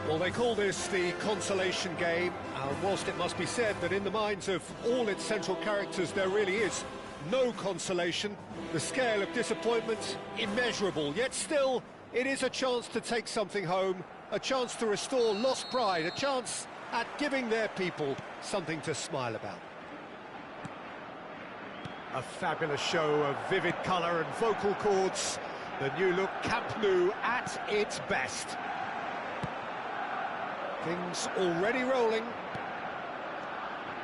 Well, they call this the consolation game, and whilst it must be said that in the minds of all its central characters there really is no consolation, the scale of disappointment immeasurable, yet still it is a chance to take something home, a chance to restore lost pride, a chance at giving their people something to smile about. A fabulous show of vivid colour and vocal cords, the new look Camp Nou at its best. Things already rolling.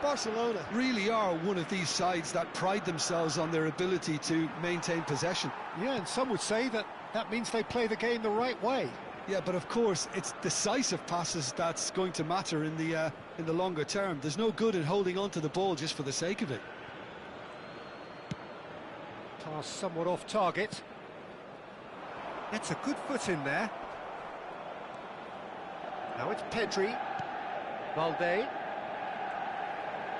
Barcelona really are one of these sides that pride themselves on their ability to maintain possession. Yeah, and some would say that that means they play the game the right way. Yeah, but of course, it's decisive passes that's going to matter in the longer term. There's no good in holding on to the ball just for the sake of it. Pass somewhat off target. That's a good foot in there. Now it's Pedri. Valde.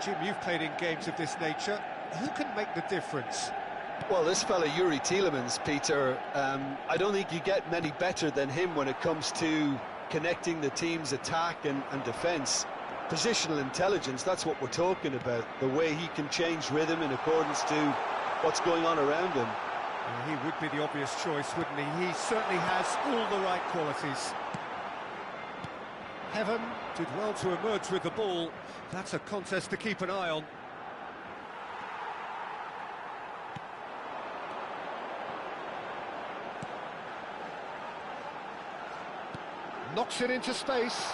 Jim, you've played in games of this nature. Who can make the difference? Well, this fella, Yuri Tielemans, Peter, I don't think you get many better than him when it comes to connecting the team's attack and defence. Positional intelligence, that's what we're talking about. The way he can change rhythm in accordance to what's going on around him. He would be the obvious choice, wouldn't he? He certainly has all the right qualities. Heaven did well to emerge with the ball. That's a contest to keep an eye on. Knocks it into space.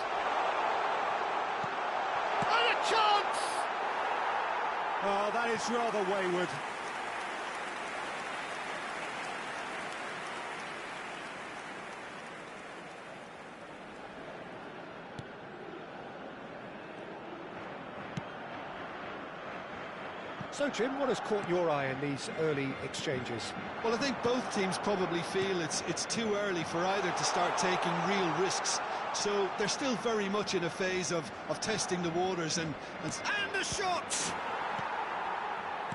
And a chance! Oh, that is rather wayward. So, Jim, what has caught your eye in these early exchanges? Well, I think both teams probably feel it's too early for either to start taking real risks. So they're still very much in a phase of testing the waters and the shot!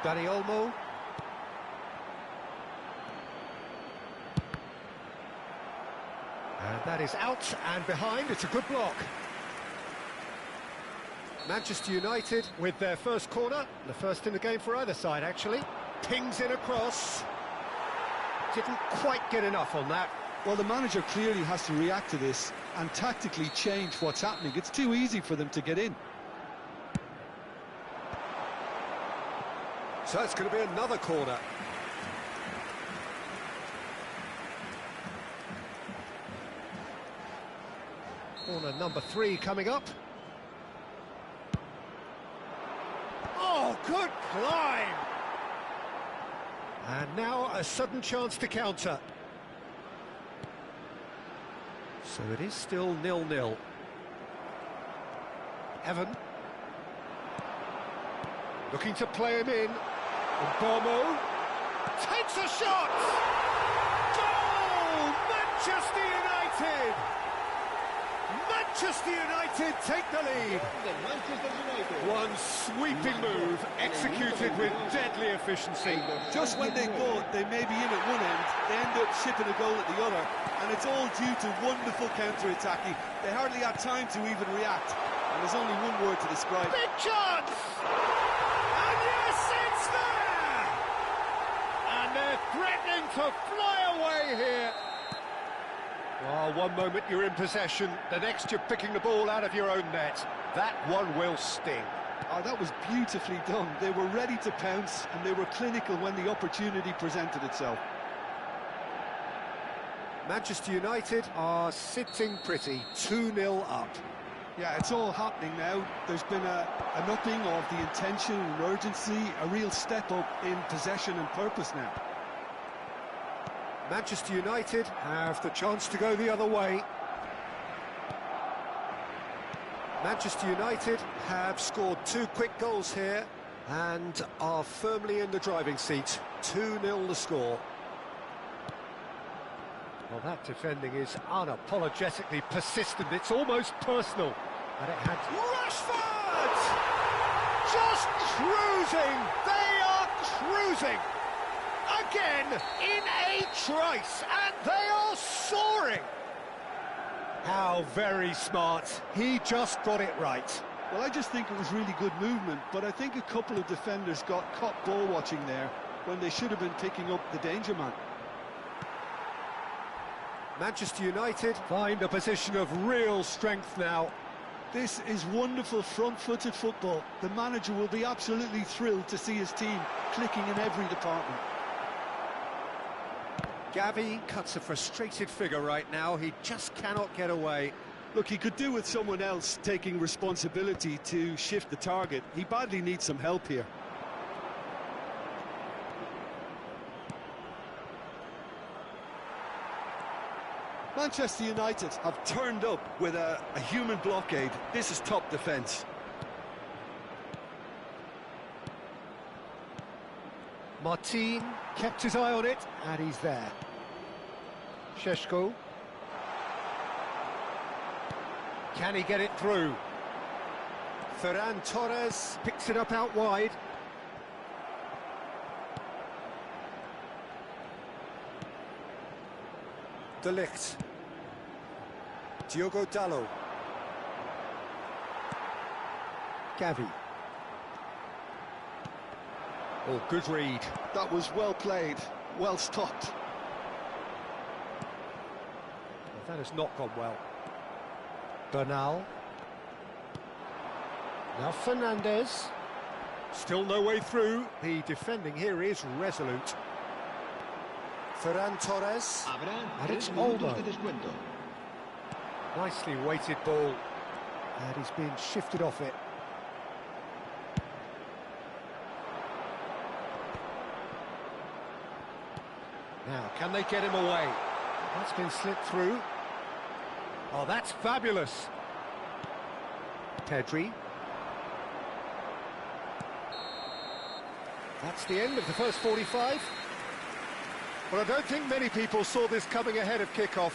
Dani Olmo. And that is out and behind. It's a good block. Manchester United with their first corner, the first in the game for either side, actually. Pings in across. Didn't quite get enough on that. Well, the manager clearly has to react to this and tactically change what's happening. It's too easy for them to get in. So it's going to be another corner. Corner number 3 coming up. Oh, good climb! And now a sudden chance to counter. So it is still 0-0. Evan. Looking to play him in. Bomo takes a shot! Goal! Manchester United! Manchester United take the lead. One sweeping move, executed with deadly efficiency. Just when they thought they may be in at one end, they end up shipping a goal at the other, and it's all due to wonderful counter-attacking. They hardly had time to even react, and there's only one word to describe it. Big chance! And yes, it's there! And they're threatening to fly away here. Oh, one moment you're in possession, the next you're picking the ball out of your own net. That one will sting. Oh, that was beautifully done. They were ready to pounce, and they were clinical when the opportunity presented itself. Manchester United are sitting pretty, 2-0 up. Yeah, it's all happening now. There's been an upping of the intention and urgency, a real step up in possession and purpose now. Manchester United have the chance to go the other way. Manchester United have scored 2 quick goals here and are firmly in the driving seat. 2-0 the score. Well, that defending is unapologetically persistent. It's almost personal. And it had Rashford! Just cruising! They are cruising! Again, in a trice, and they are soaring! How very smart. He just got it right. Well, I just think it was really good movement, but I think a couple of defenders got caught ball watching there when they should have been picking up the danger man. Manchester United find a position of real strength now. This is wonderful front-footed football. The manager will be absolutely thrilled to see his team clicking in every department. Gavi cuts a frustrated figure right now. He just cannot get away. Look, he could do with someone else taking responsibility to shift the target. He badly needs some help here. Manchester United have turned up with a human blockade. This is top defence. Martin kept his eye on it, and he's there. Šeško. Can he get it through? Ferran Torres picks it up out wide. De Ligt. Diogo Dalot. Gavi. Oh, good read. That was well played, well stopped. That has not gone well. Bernal. Now Fernandez. Still no way through. The defending here is resolute. Ferran Torres. And it's Olmo. Nicely weighted ball. And he's being shifted off it. Now, can they get him away? That's been slipped through. Oh, that's fabulous. Pedri. That's the end of the first 45. But I don't think many people saw this coming ahead of kickoff.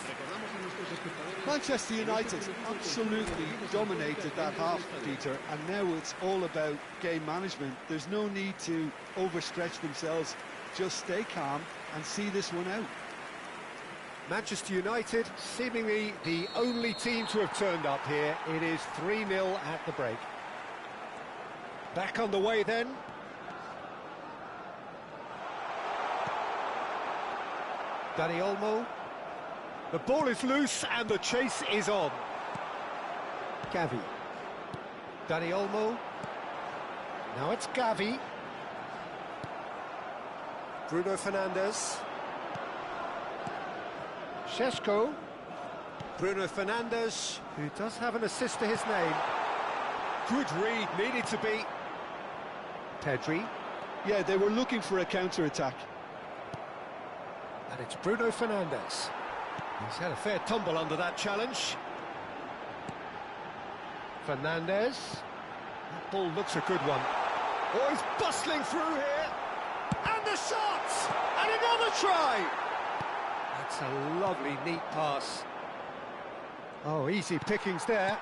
Manchester United absolutely dominated that half, Peter, and now it's all about game management. There's no need to overstretch themselves. Just stay calm and see this one out. Manchester United, seemingly the only team to have turned up here. It is 3-0 at the break. Back on the way then. Dani Olmo. The ball is loose and the chase is on. Gavi. Dani Olmo. Now it's Gavi. Bruno Fernandes. Šeško. Bruno Fernandes, who does have an assist to his name. Good read, needed to be. Pedri. Yeah, they were looking for a counter-attack. And it's Bruno Fernandes. He's had a fair tumble under that challenge. Fernandes. That ball looks a good one. Oh, he's bustling through here. And the shot! And another try! That's a lovely, neat pass. Oh, easy pickings there.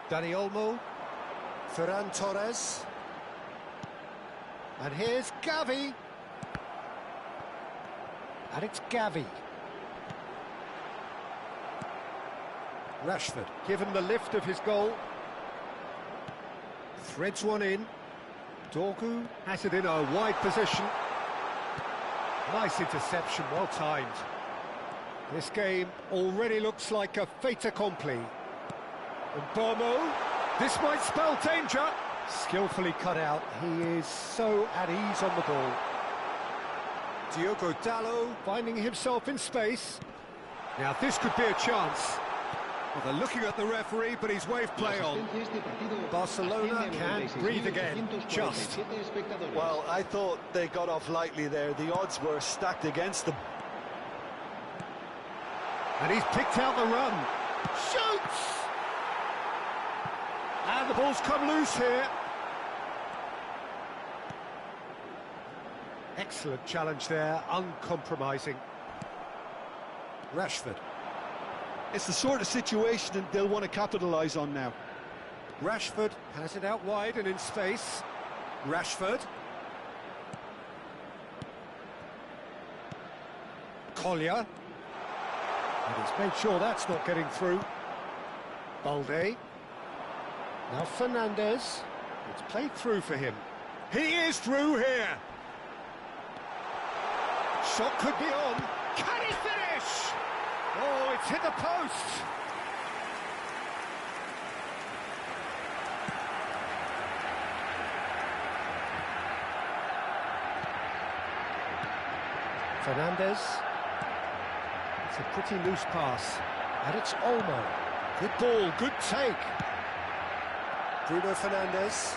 Dani Olmo. Ferran Torres. And here's Gavi. And it's Gavi. Rashford, given the lift of his goal. Threads one in. Dorgu has it in a wide position. Nice interception, well timed. This game already looks like a fait accompli. And Bomo, this might spell danger. Skillfully cut out, he is so at ease on the ball. Diogo Dalot finding himself in space. Now this could be a chance. Well, they're looking at the referee, but he's waved play on. Barcelona can breathe again, just. Well, I thought they got off lightly there. The odds were stacked against them. And he's picked out the run. Shoots! And the ball's come loose here. Excellent challenge there, uncompromising. Rashford. It's the sort of situation they'll want to capitalise on now. Rashford has it out wide and in space. Rashford. Collier. And he's made sure that's not getting through. Balde. Now Fernandez. It's played through for him. He is through here. Shot could be on. Can he finish? Oh, it's hit the post. Fernandez. It's a pretty loose pass. And it's Olmo. Good ball, good take. Bruno Fernandes.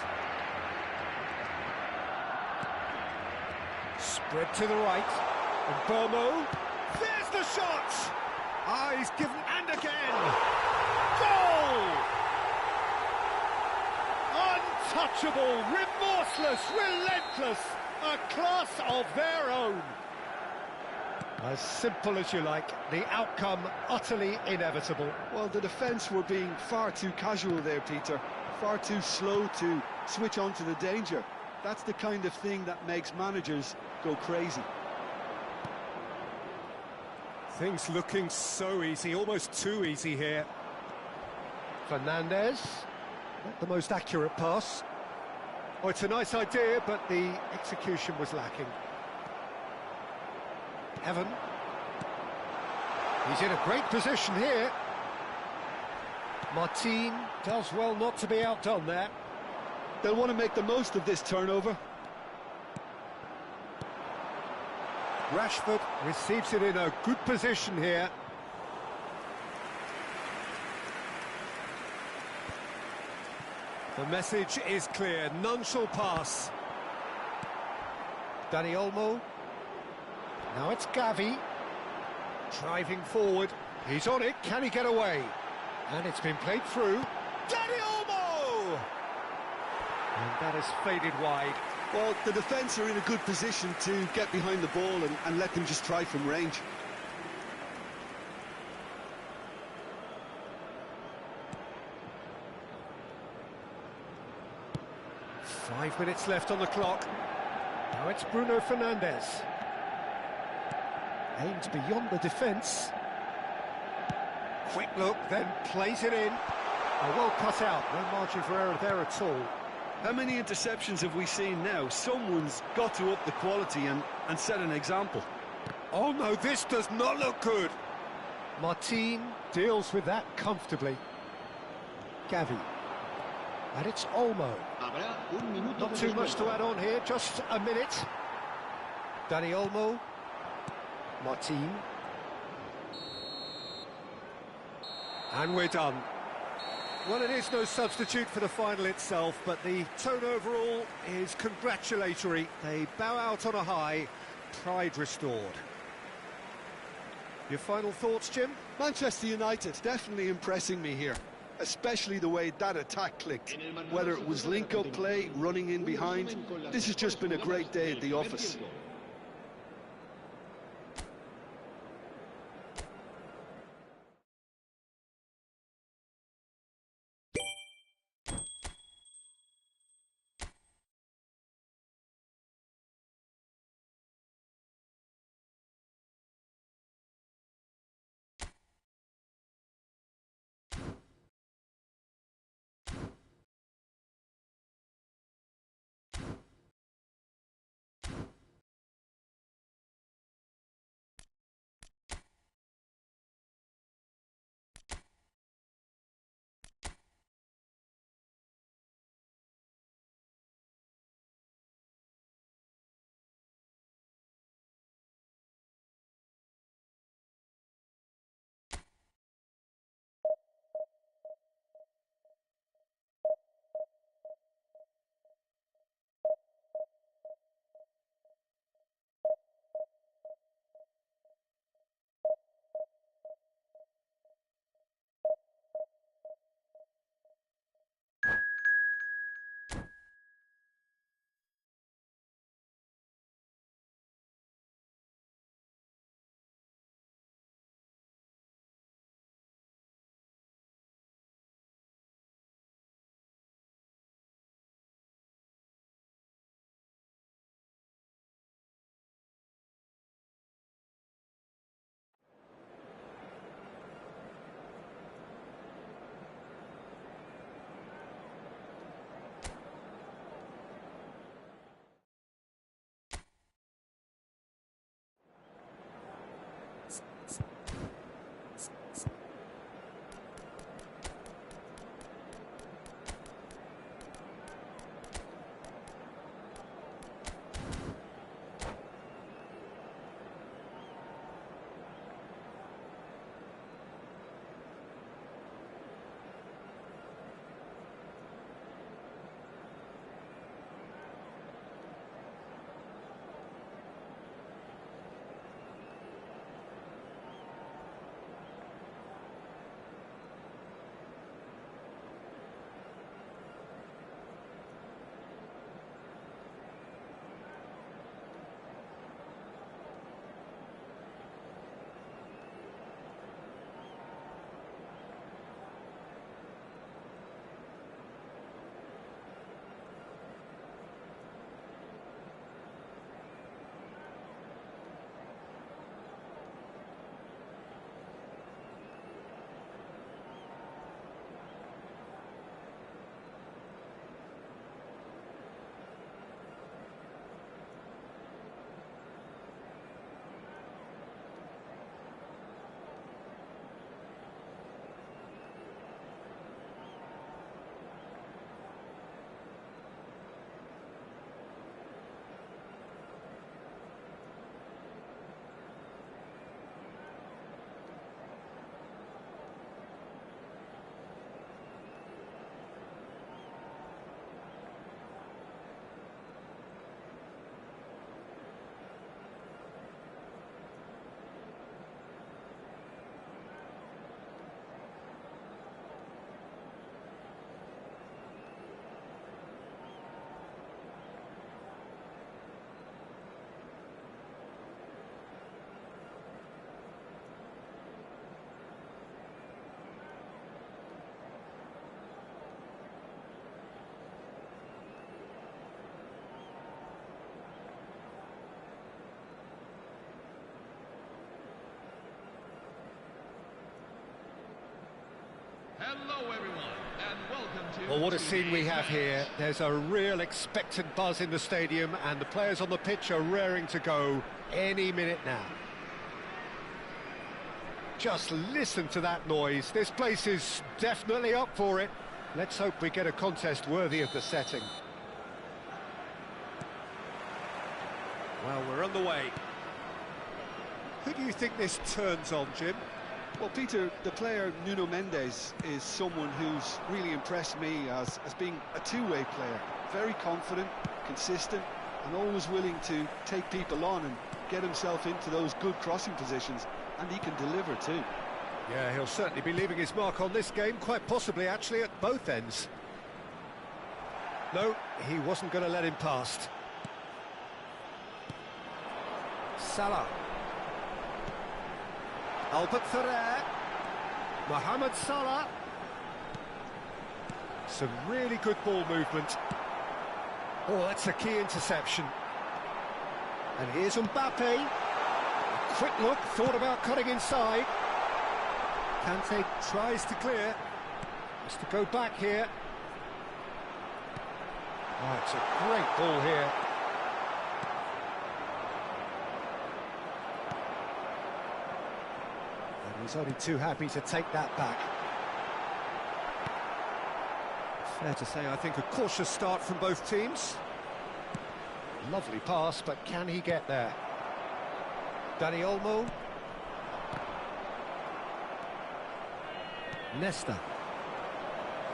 Spread to the right. And Bomo. There's the shot! Ah, he's given, and again! Goal! Untouchable, remorseless, relentless, a class of their own. As simple as you like, the outcome utterly inevitable. Well, the defence were being far too casual there, Peter. Far too slow to switch on to the danger. That's the kind of thing that makes managers go crazy. Things looking so easy, almost too easy here. Fernandez, not the most accurate pass. Oh, it's a nice idea, but the execution was lacking. Evan. He's in a great position here. Martin does well not to be outdone there. They'll want to make the most of this turnover. Rashford receives it in a good position here. The message is clear, none shall pass. Dani Olmo. Now it's Gavi. Driving forward. He's on it, can he get away? And it's been played through. Dani Olmo! And that has faded wide. Well, the defence are in a good position to get behind the ball and let them just try from range. Five minutes left on the clock. Now it's Bruno Fernandes. Aims beyond the defence. Quick look, then plays it in. Well cut out, no margin for error there at all. How many interceptions have we seen now? Someone's got to up the quality and set an example. Oh no, this does not look good. Martin deals with that comfortably. Gavi. And it's Olmo. Not too much to add on here, just a minute. Dani Olmo. Martin. And we're done. Well, it is no substitute for the final itself, but the tone overall is congratulatory. They bow out on a high, pride restored. Your final thoughts, Jim? Manchester United definitely impressing me here, especially the way that attack clicked. Whether it was link-up play, running in behind, this has just been a great day at the office. Hello everyone, and welcome to... Well, what a scene we have here. There's a real expectant buzz in the stadium, and the players on the pitch are raring to go any minute now. Just listen to that noise. This place is definitely up for it. Let's hope we get a contest worthy of the setting. Well, we're on the way. Who do you think this turns on, Jim? Well, Peter, the player Nuno Mendes is someone who's really impressed me as being a two-way player. Very confident, consistent, and always willing to take people on and get himself into those good crossing positions, and he can deliver too. Yeah, he'll certainly be leaving his mark on this game, quite possibly actually at both ends. No, he wasn't going to let him past. Salah. Albert Ferrer, Mohamed Salah. Some really good ball movement. Oh, that's a key interception. And here's Mbappe. A quick look, thought about cutting inside. Kante tries to clear. Has to go back here. Oh, it's a great ball here. He's only too happy to take that back. Fair to say, I think, a cautious start from both teams. Lovely pass, but can he get there? Dani Olmo. Nesta.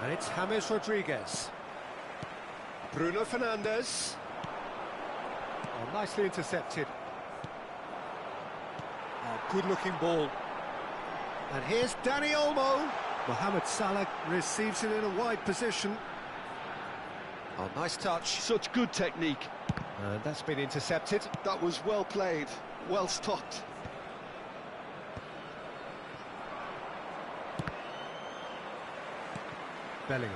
And it's James Rodriguez. Bruno Fernandes. Oh, nicely intercepted. Oh, good-looking ball. And here's Dani Olmo. Mohamed Salah receives it in a wide position. Oh, nice touch. Such good technique. And that's been intercepted. That was well played, well stopped. Bellingham.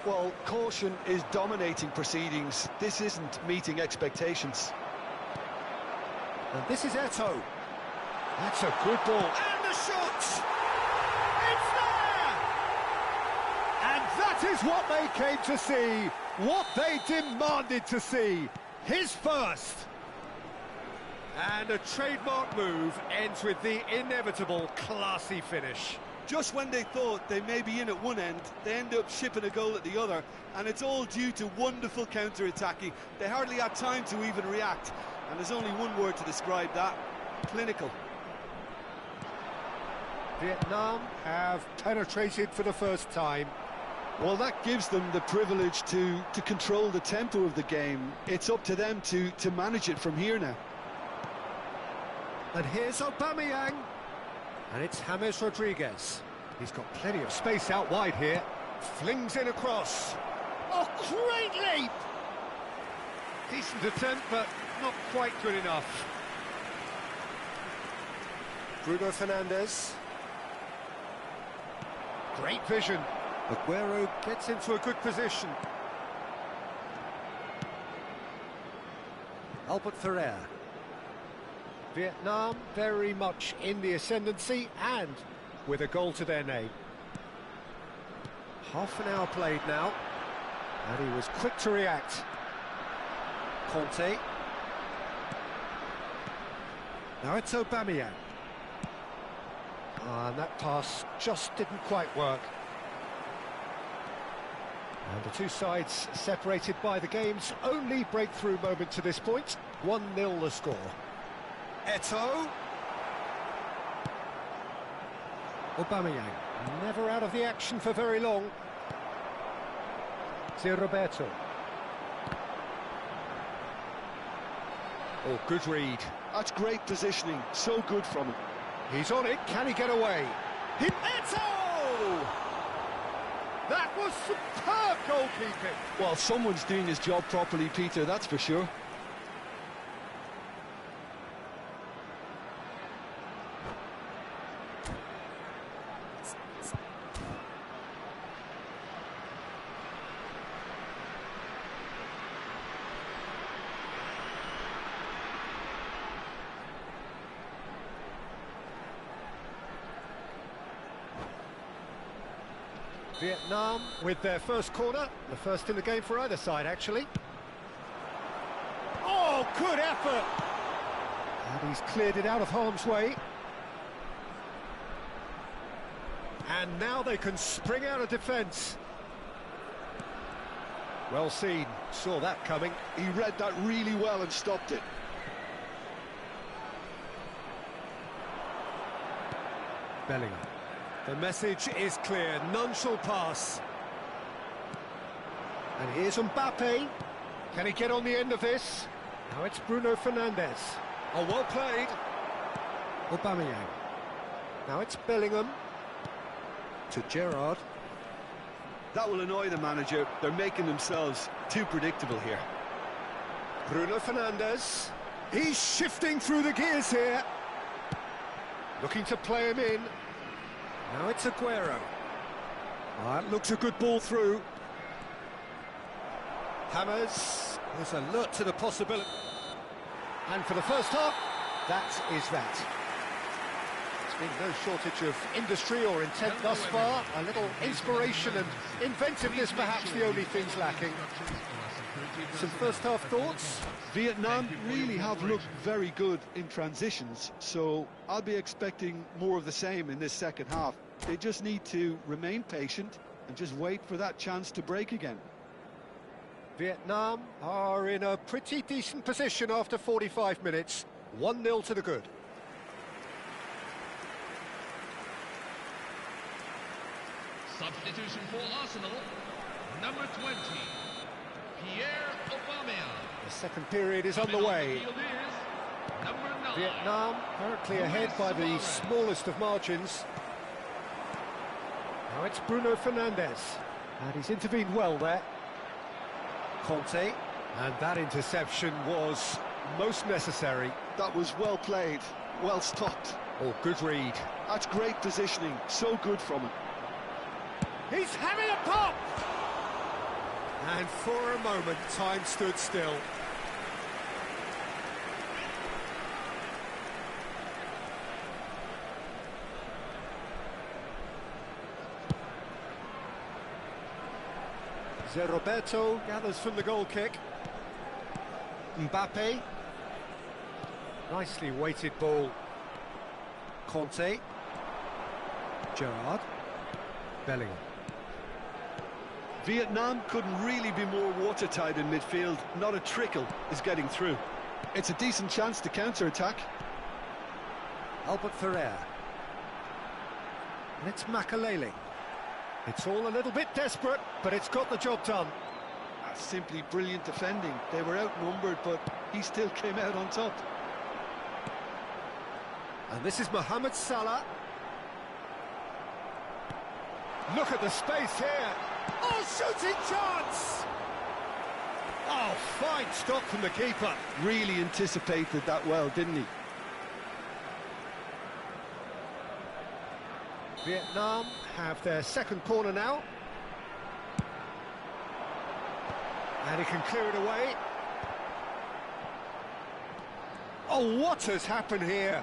Well, caution is dominating proceedings. This isn't meeting expectations. And this is Eto'o. That's a good ball. And the shot! It's there! And that is what they came to see. What they demanded to see. His first. And a trademark move ends with the inevitable classy finish. Just when they thought they may be in at one end, they end up shipping a goal at the other, and it's all due to wonderful counter-attacking. They hardly had time to even react, and there's only one word to describe that: clinical. Vietnam have penetrated for the first time. Well, that gives them the privilege to control the tempo of the game. It's up to them to manage it from here now. And here's Aubameyang. And it's James Rodriguez. He's got plenty of space out wide here. Flings in across. Oh, great leap! Decent attempt, but not quite good enough. Bruno Fernandes. Great vision. Aguero gets into a good position. Albert Ferrer. Vietnam very much in the ascendancy and with a goal to their name. Half an hour played now, and he was quick to react. Conte. Now it's Aubameyang. And that pass just didn't quite work. And the two sides separated by the game's only breakthrough moment to this point. 1-0 the score. Eto'o. Aubameyang, never out of the action for very long. Roberto. Oh, good read. That's great positioning, so good from him. He's on it, can he get away? Eto'o! That was superb goalkeeping. Well, someone's doing his job properly, Peter, that's for sure. Vietnam with their first corner, the first in the game for either side, actually. Oh, good effort! And he's cleared it out of harm's way. And now they can spring out of defence. Well seen, saw that coming. He read that really well and stopped it. Bellingham. The message is clear, none shall pass. And here's Mbappe. Can he get on the end of this? Now it's Bruno Fernandes. Oh, well played. Aubameyang. Now it's Bellingham. To Gerrard. That will annoy the manager. They're making themselves too predictable here. Bruno Fernandes. He's shifting through the gears here. Looking to play him in. Now it's Aguero. That looks a good ball through. Hammers is alert to the possibility. And for the first half, that is that. There's been no shortage of industry or intent thus far. A little inspiration and inventiveness, perhaps the only things lacking. Some first half thoughts? Vietnam really have looked very good in transitions, so I'll be expecting more of the same in this second half. They just need to remain patient and just wait for that chance to break again. Vietnam are in a pretty decent position after 45 minutes. 1-0 to the good. Substitution for Arsenal, number 20, Pierre Aubameyang. The second period is underway. Number 9. Vietnam currently ahead by the smallest of margins. Now it's Bruno Fernandes. And he's intervened well there. Conte. And that interception was most necessary. That was well played, well stopped. Oh, good read. That's great positioning, so good from him. He's having a pop! And for a moment, time stood still. Roberto gathers from the goal kick. Mbappe. Nicely weighted ball. Conte. Gerrard. Bellingham. Vietnam couldn't really be more watertight in midfield. Not a trickle is getting through. It's a decent chance to counter-attack. Albert Ferrer. And it's Makalele. It's all a little bit desperate, but it's got the job done. That's simply brilliant defending. They were outnumbered, but he still came out on top. And this is Mohamed Salah. Look at the space here. Oh, shooting chance! Oh, fine stop from the keeper. Really anticipated that well, didn't he? Vietnam have their second corner now. And he can clear it away. Oh, what has happened here?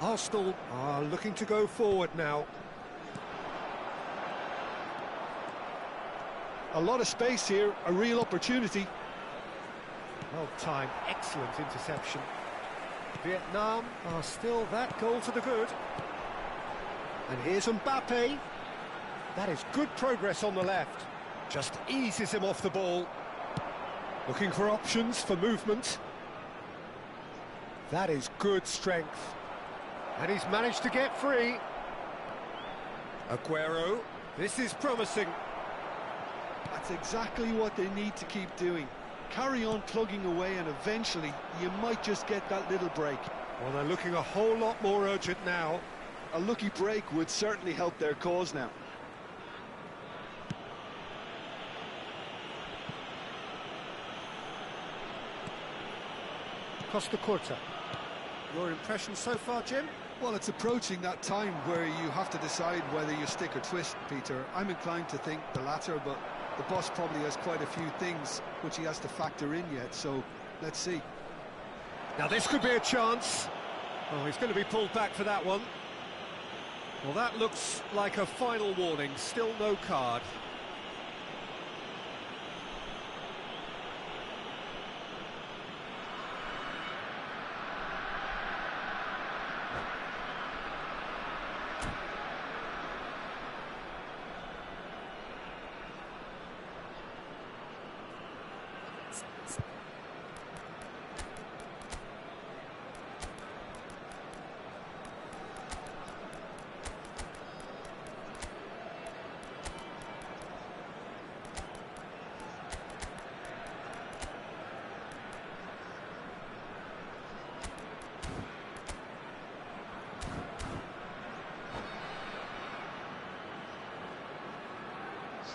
Arsenal are looking to go forward now. A lot of space here, a real opportunity. Well timed, excellent interception. Vietnam are still that goal to the good. And here's Mbappe. That is good progress on the left. Just eases him off the ball. Looking for options for movement. That is good strength. And he's managed to get free. Aguero, this is promising. That's exactly what they need to keep doing. Carry on plugging away and eventually you might just get that little break. Well, they're looking a whole lot more urgent now. A lucky break would certainly help their cause now. Costa Curta. Your impression so far, Jim? Well, it's approaching that time where you have to decide whether you stick or twist, Peter. I'm inclined to think the latter, but the boss probably has quite a few things which he has to factor in yet, so let's see. Now this could be a chance. Oh, he's going to be pulled back for that one. Well, that looks like a final warning. Still no card.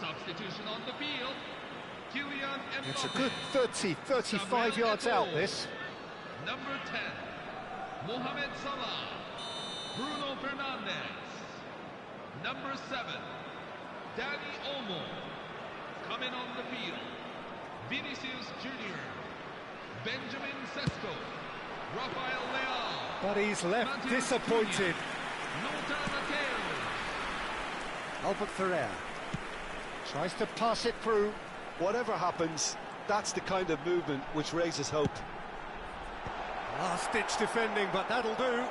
Substitution on the field. Kylian Mbappe. It's a good 35 yards out, this. Number 10, Mohamed Salah. Bruno Fernandes. Number 7, Dani Olmo. Coming on the field, Vinicius Jr., Benjamin Sesko, Rafael Leao. But he's left Matheus disappointed. Cunha, Lothar Matthäus. Albert Ferrer tries to pass it through. Whatever happens, that's the kind of movement which raises hope. Last-ditch defending, but that'll do.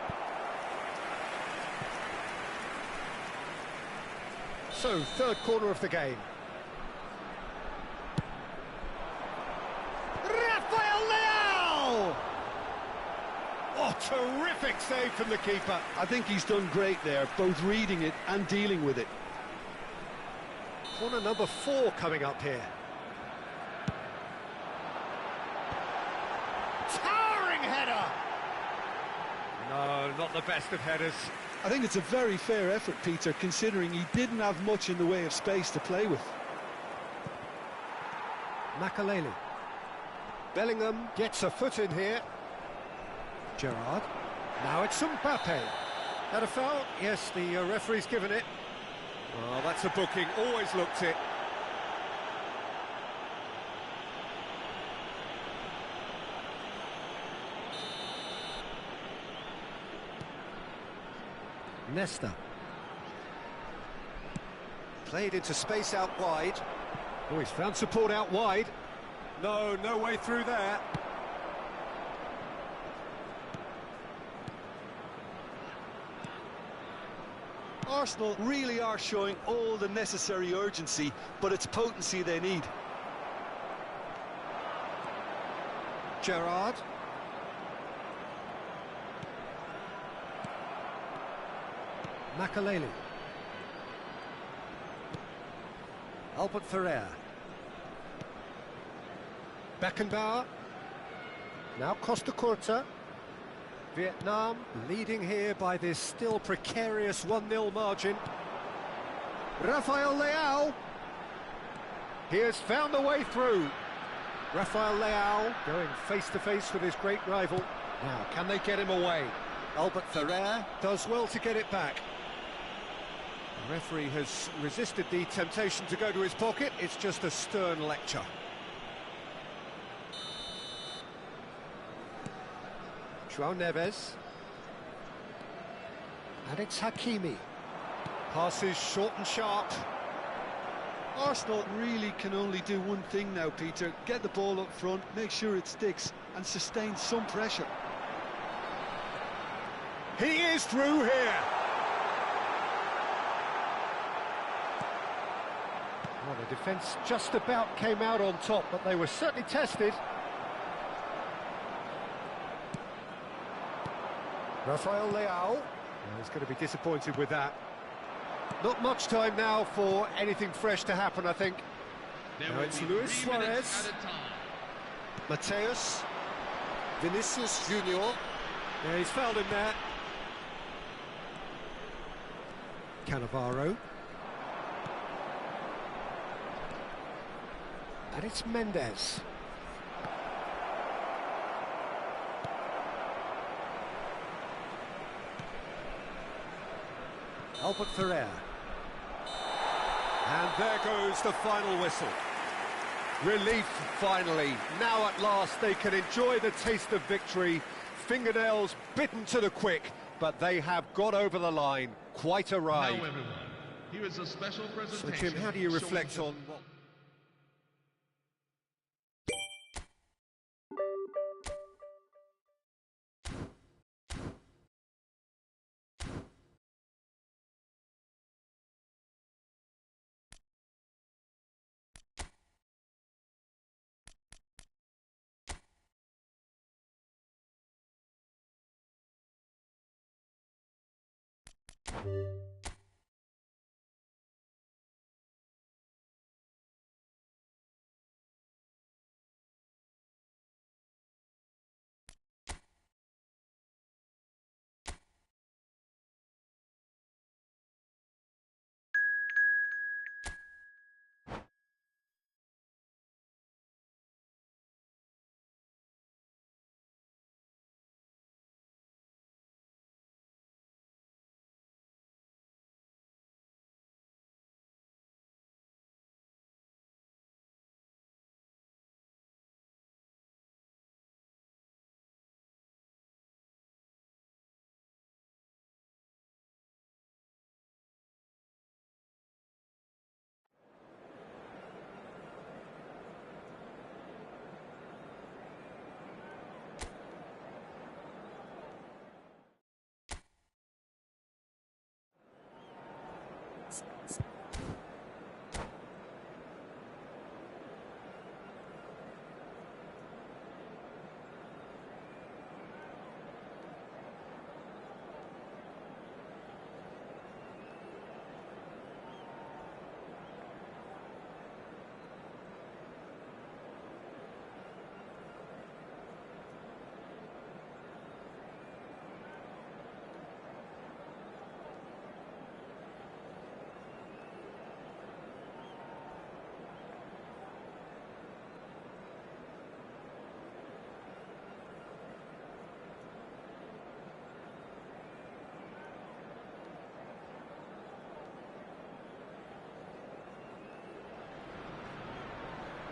So, third corner of the game. Rafael Leao! Oh, terrific save from the keeper. I think he's done great there, both reading it and dealing with it. Corner number 4 coming up here. Towering header! No, not the best of headers. I think it's a very fair effort, Peter, considering he didn't have much in the way of space to play with. Makalele. Bellingham gets a foot in here. Gerrard. Now it's Mbappe. That a foul? Yes, the referee's given it. Oh, that's a booking. Always looked it. Nesta. Played into space out wide. Oh, he's found support out wide. No way through there. Arsenal really are showing all the necessary urgency, but it's potency they need. Gerrard. Makaleli. Albert Ferrer. Beckenbauer. Now Costa Curta. Vietnam leading here by this still precarious 1-0 margin. Rafael Leao. He has found a way through. Rafael Leao going face-to-face with his great rival. Now, can they get him away? Albert Ferrer does well to get it back. The referee has resisted the temptation to go to his pocket. It's just a stern lecture. João Neves. And it's Hakimi. Passes short and sharp. Arsenal really can only do one thing now, Peter. Get the ball up front, make sure it sticks, and sustain some pressure. He is through here. Well, the defence just about came out on top, but they were certainly tested. Rafael Leao. He's going to be disappointed with that. Not much time now for anything fresh to happen, I think. Now it's Luis Suarez. Mateus. Vinicius Junior. Yeah, he's fouled him there. Cannavaro. And it's Mendes. Albert Ferrer. And there goes the final whistle. Relief, finally. Now at last they can enjoy the taste of victory. Fingernails bitten to the quick, but they have got over the line. Quite a ride. Now, everyone, here is a special presentation. So, Jim, how do you reflect on what...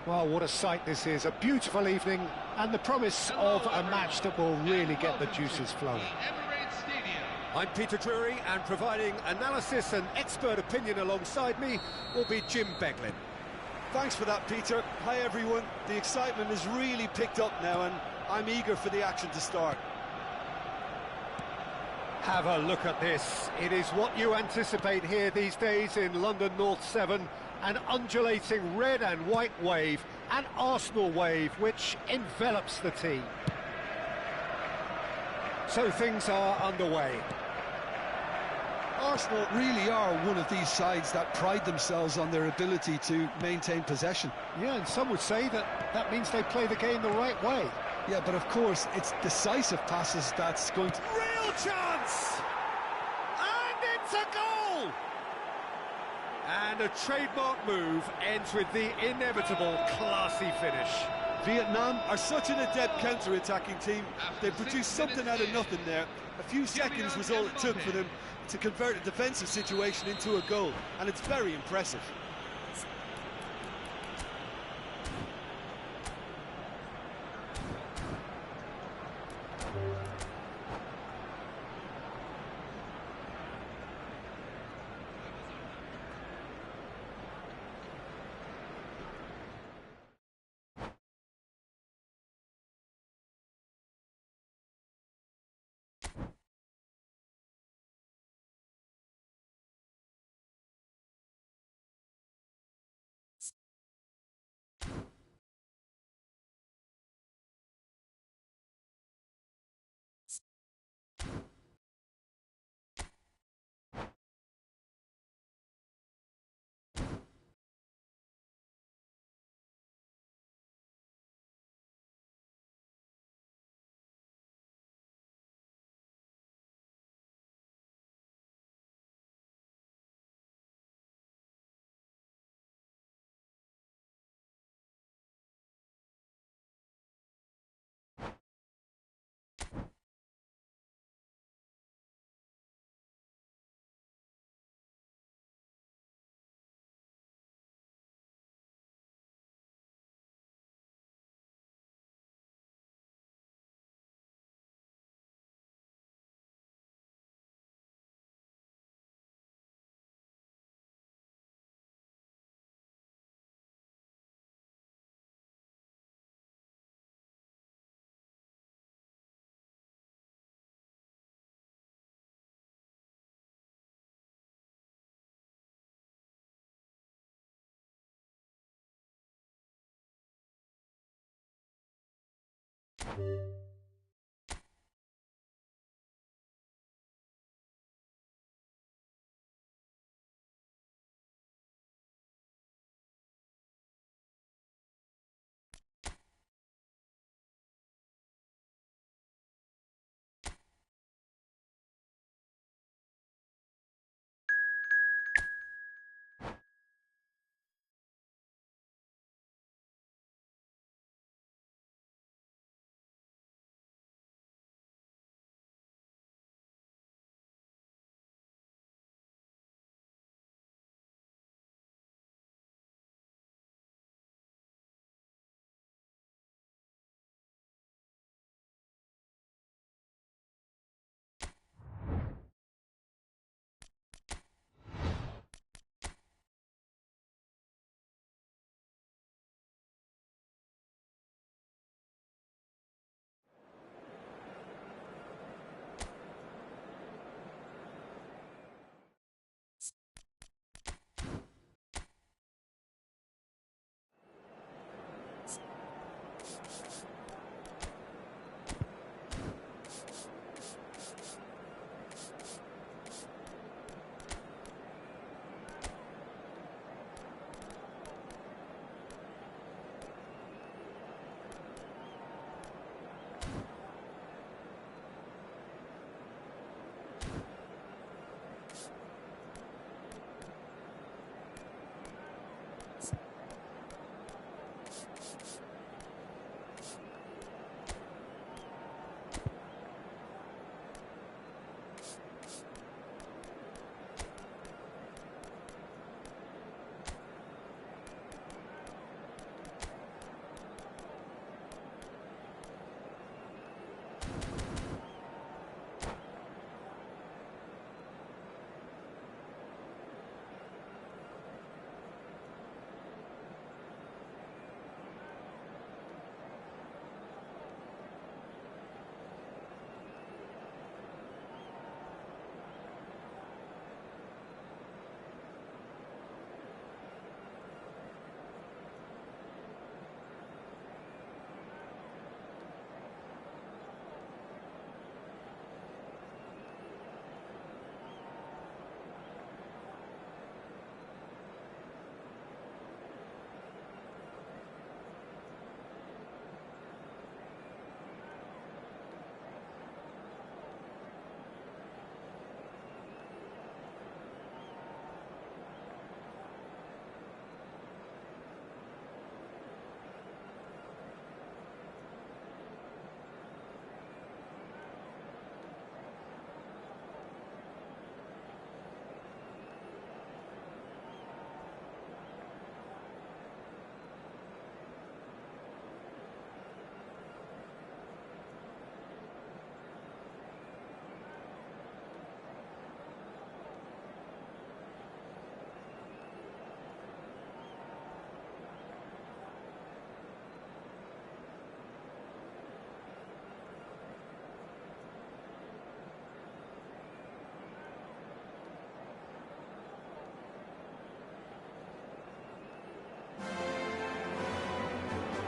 Well, what a sight this is. A beautiful evening and the promise of a match that will really get the juices flowing. I'm Peter Drury, and providing analysis and expert opinion alongside me will be Jim Beglin. Thanks for that, Peter. Hi, everyone. The excitement has really picked up now, and I'm eager for the action to start. Have a look at this. It is what you anticipate here these days in London North 7. An undulating red and white wave, an Arsenal wave which envelops the team. So things are underway. Arsenal really are one of these sides that pride themselves on their ability to maintain possession. Yeah, and some would say that means they play the game the right way. Yeah, but of course, it's decisive passes that's going to... Real chance! And it's a goal! And a trademark move ends with the inevitable classy finish. Vietnam are such an adept counter-attacking team. They produced something out of nothing there. A few seconds was all it took for them to convert a defensive situation into a goal, and it's very impressive.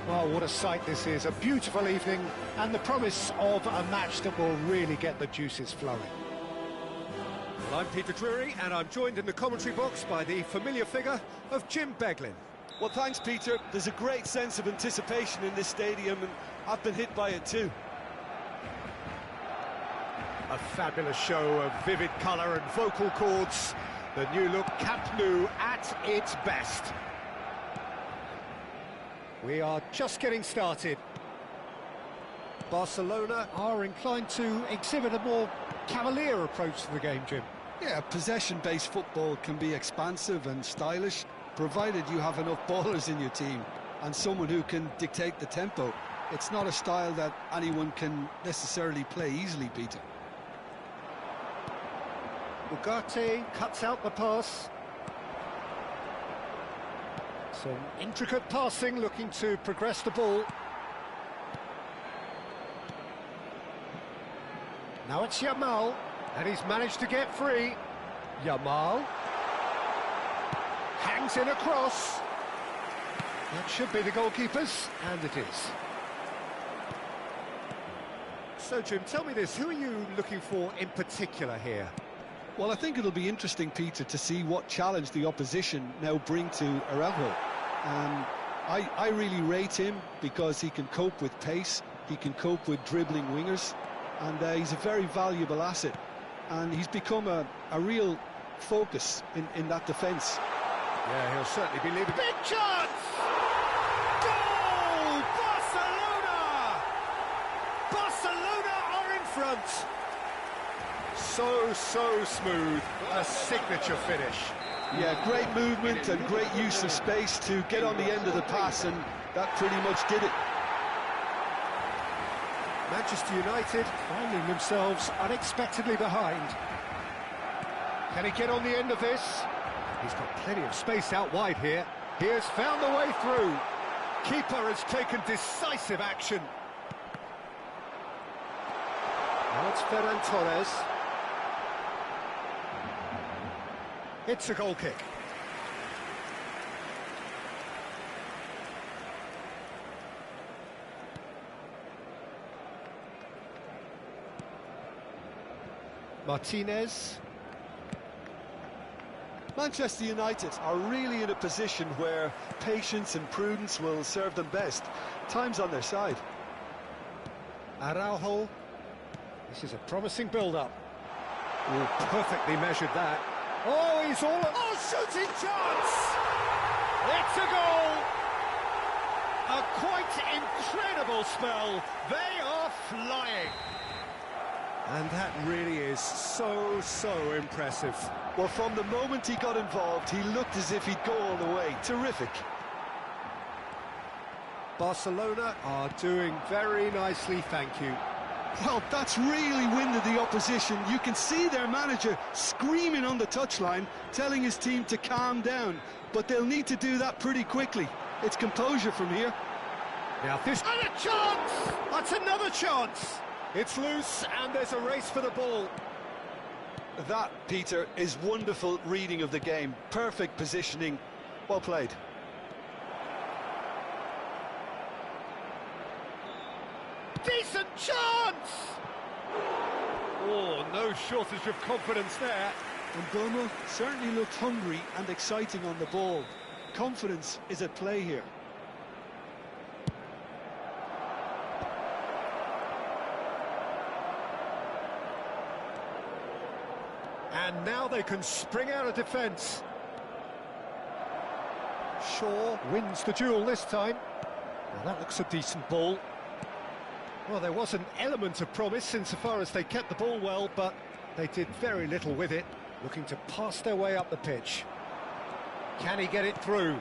Oh, what a sight this is. A beautiful evening and the promise of a match that will really get the juices flowing. Well, I'm Peter Drury, and I'm joined in the commentary box by the familiar figure of Jim Beglin. Well, thanks, Peter. There's a great sense of anticipation in this stadium, and I've been hit by it too. A fabulous show of vivid colour and vocal cords. The new look Camp Nou at its best. We are just getting started. Barcelona are inclined to exhibit a more cavalier approach to the game, Jim. Yeah, possession-based football can be expansive and stylish, provided you have enough ballers in your team and someone who can dictate the tempo. It's not a style that anyone can necessarily play easily, Peter. Ugarte cuts out the pass. Some intricate passing, looking to progress the ball. Now it's Yamal, and he's managed to get free. Yamal hangs in a cross. That should be the goalkeeper's, and it is. So, Jim, tell me this, who are you looking for in particular here? Well, I think it'll be interesting, Peter, to see what challenge the opposition now bring to Araujo. I really rate him because he can cope with pace, he can cope with dribbling wingers, and he's a very valuable asset. And he's become a real focus in that defence. Yeah, he'll certainly be leaving. Big chance! Goal! Barcelona! Barcelona are in front. So smooth, a signature finish. Yeah, great movement and great use of space to get on the end of the pass, and that pretty much did it. Manchester United finding themselves unexpectedly behind. Can he get on the end of this? He's got plenty of space out wide here. He has found the way through. Keeper has taken decisive action. Now it's Ferran Torres. It's a goal kick. Martinez. Manchester United are really in a position where patience and prudence will serve them best. Time's on their side. Araujo. This is a promising build-up. Oh, perfectly measured that. Oh, he's all... Oh, shooting chance! It's a goal! A quite incredible spell. They are flying. And that really is so impressive. Well, from the moment he got involved, he looked as if he'd go all the way. Terrific. Barcelona are doing very nicely, thank you. Well, that's really winded the opposition. You can see their manager screaming on the touchline, telling his team to calm down. But they'll need to do that pretty quickly. It's composure from here. Now this... And a chance! That's another chance! It's loose, and there's a race for the ball. That, Peter, is wonderful reading of the game. Perfect positioning. Well played. Decent chance! Oh, no shortage of confidence there. And Bono certainly looked hungry and exciting on the ball. Confidence is at play here. And now they can spring out of defence. Shaw wins the duel this time. Well, that looks a decent ball. Well, there was an element of promise insofar as they kept the ball well, but they did very little with it, looking to pass their way up the pitch. Can he get it through?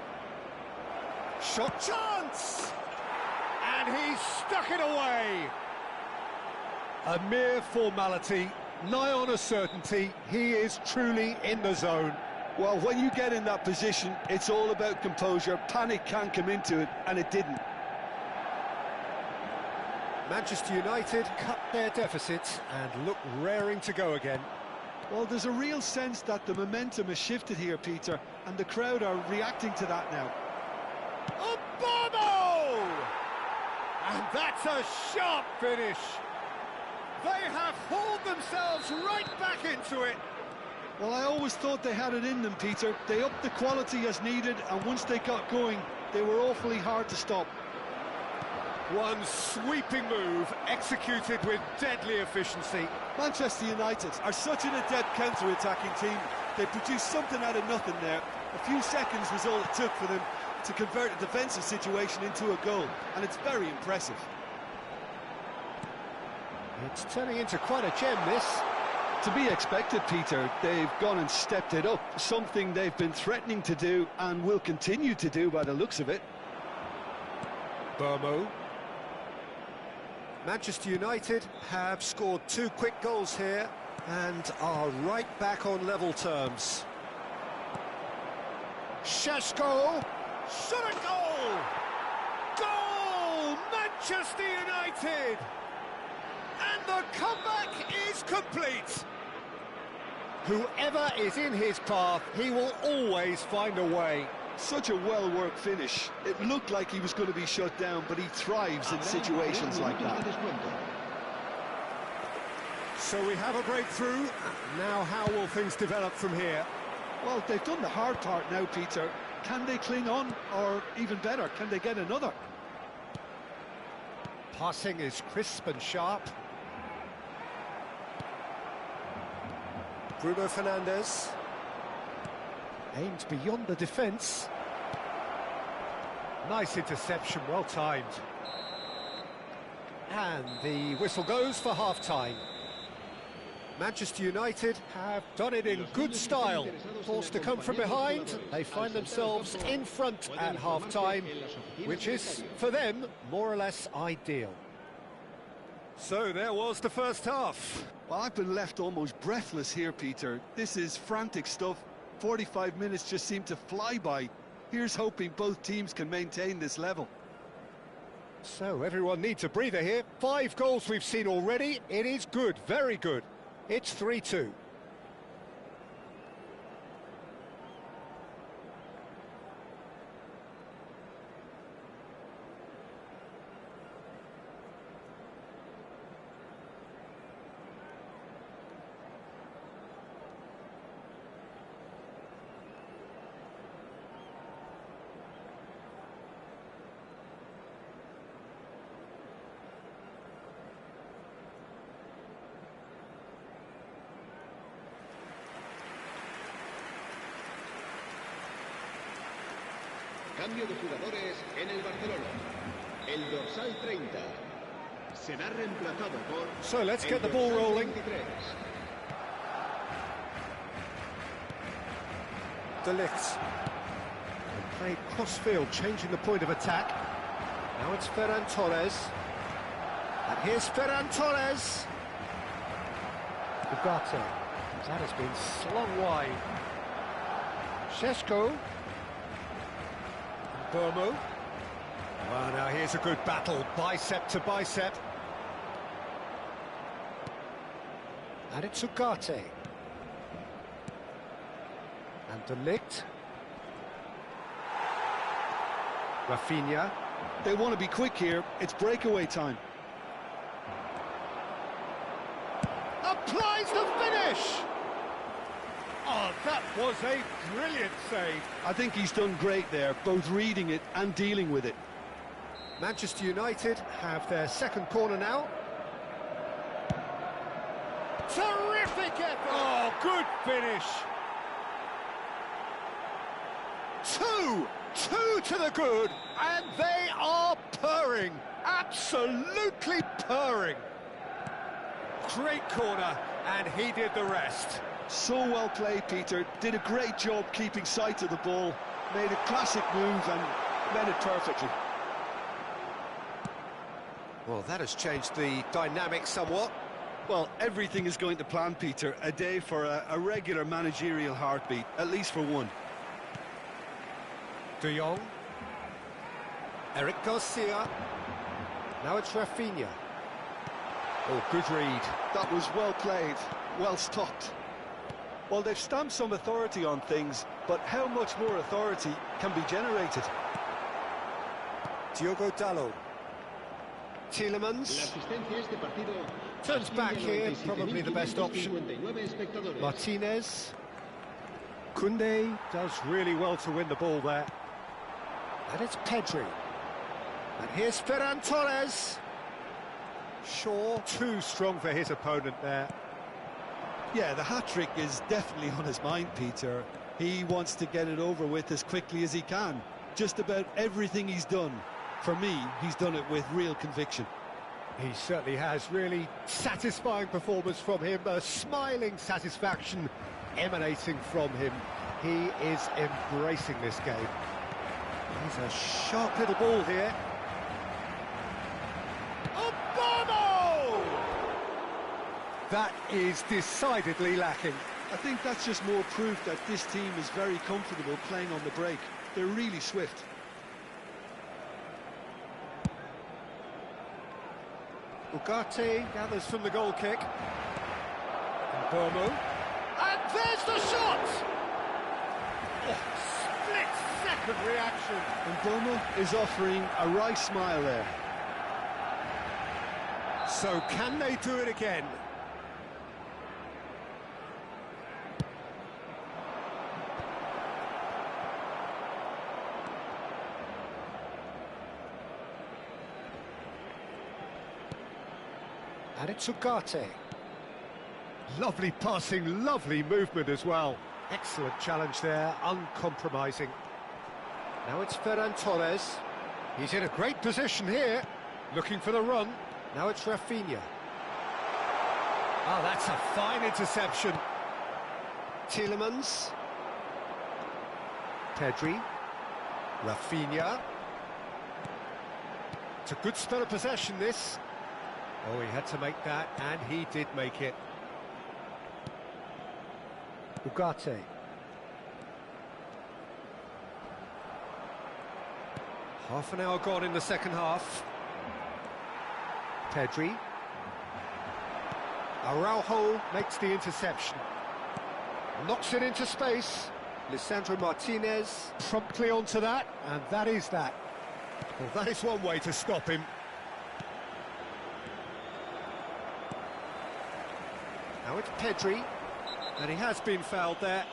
Shot chance! And he's stuck it away! A mere formality, nigh on a certainty. He is truly in the zone. Well, when you get in that position, it's all about composure. Panic can't come into it, and it didn't. Manchester United cut their deficit and look raring to go again. Well, there's a real sense that the momentum has shifted here, Peter, and the crowd are reacting to that now. Obama! And that's a sharp finish. They have hauled themselves right back into it. Well, I always thought they had it in them, Peter. They upped the quality as needed, and once they got going, they were awfully hard to stop. One sweeping move, executed with deadly efficiency. Manchester United are such an adept counter-attacking team. They produced something out of nothing there. A few seconds was all it took for them to convert a defensive situation into a goal, and it's very impressive. It's turning into quite a gem, this. To be expected, Peter. They've gone and stepped it up, something they've been threatening to do and will continue to do by the looks of it. Burmo. Manchester United have scored 2 quick goals here and are right back on level terms. Šeško, shot a goal! Goal! Manchester United! And the comeback is complete. Whoever is in his path, he will always find a way. Such a well-worked finish. It looked like he was going to be shut down, but he thrives in situations like that. So we have a breakthrough. Now how will things develop from here? Well, they've done the hard part now, Peter. Can they cling on, or even better, can they get another? Passing is crisp and sharp. Bruno Fernandes. Aimed beyond the defence. Nice interception, well timed. And the whistle goes for half-time. Manchester United have done it in good style. Forced to come from behind, they find themselves in front at half-time, which is, for them, more or less ideal. So there was the first half. Well, I've been left almost breathless here, Peter. This is frantic stuff. 45 minutes just seem to fly by. Here's hoping both teams can maintain this level. So everyone needs a breather here. 5 goals we've seen already. It is good, very good. It's 3-2. Cambio de jugadores en el Barcelona. El dorsal 30 será reemplazado por... So let's get the ball rolling. 23. De Ligt. Played cross-field, changing the point of attack. Now it's Ferran Torres. And here's Ferran Torres. Ugarte. That has been slung wide. Šeško. Burmo. Well, now here's a good battle, bicep to bicep. And it's Ugarte. And De Ligt. Rafinha. They want to be quick here. It's breakaway time. Applies the finish! Oh, that was a brilliant save. I think he's done great there, both reading it and dealing with it. Manchester United have their second corner now. Terrific effort! Oh, good finish. Two to the good, and they are purring. Absolutely purring. Great corner, and he did the rest. So well played, Peter. Did a great job keeping sight of the ball. Made a classic move and met it perfectly. Well, that has changed the dynamic somewhat. Well, everything is going to plan, Peter. A day for a regular managerial heartbeat, at least for one. De Jong. Eric Garcia. Now it's Rafinha. Oh, good read. That was well played, well stopped. Well, they've stamped some authority on things, but how much more authority can be generated? Diogo Dalot. Tielemans La asistencia a este partido turns back here, probably the best option. 57.559 espectadores. Martinez. Koundé does really well to win the ball there. And it's Pedri. And here's Ferran Torres. Shaw, too strong for his opponent there. Yeah, the hat-trick is definitely on his mind, Peter. He wants to get it over with as quickly as he can. Just about everything he's done, for me, he's done it with real conviction. He certainly has. Really satisfying performance from him. A smiling satisfaction emanating from him. He is embracing this game. He's a sharp little ball here. Obama! That is decidedly lacking. I think that's just more proof that this team is very comfortable playing on the break. They're really swift. Ugarte gathers from the goal kick. Bomo. And there's the shot! Oh, split-second reaction. And Bomo is offering a wry smile there. So can they do it again? And it's Ugarte. Lovely passing, lovely movement as well. Excellent challenge there, uncompromising. Now it's Ferran Torres. He's in a great position here, looking for the run. Now it's Rafinha. Oh, that's a fine interception. Tielemans. Pedri. Rafinha. It's a good spell of possession, this. Oh, he had to make that, and he did make it. Ugarte. Half an hour gone in the second half. Pedri. Araujo makes the interception. Knocks it into space. Lisandro Martinez promptly onto that, and that is that. Well, that is one way to stop him. Now it's Pedri, and he has been fouled there.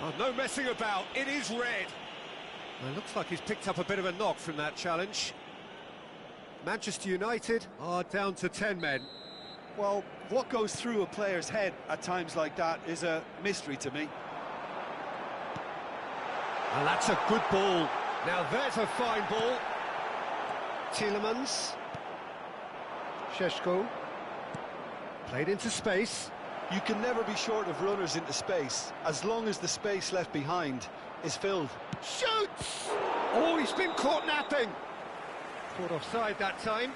Oh, no messing about, it is red. Well, it looks like he's picked up a bit of a knock from that challenge. Manchester United are down to 10 men. Well, what goes through a player's head at times like that is a mystery to me. And that's a good ball. Now there's a fine ball. Tielemans. Šeško. Played into space. You can never be short of runners into space, as long as the space left behind is filled. Shoots! Oh, he's been caught napping. Caught offside that time.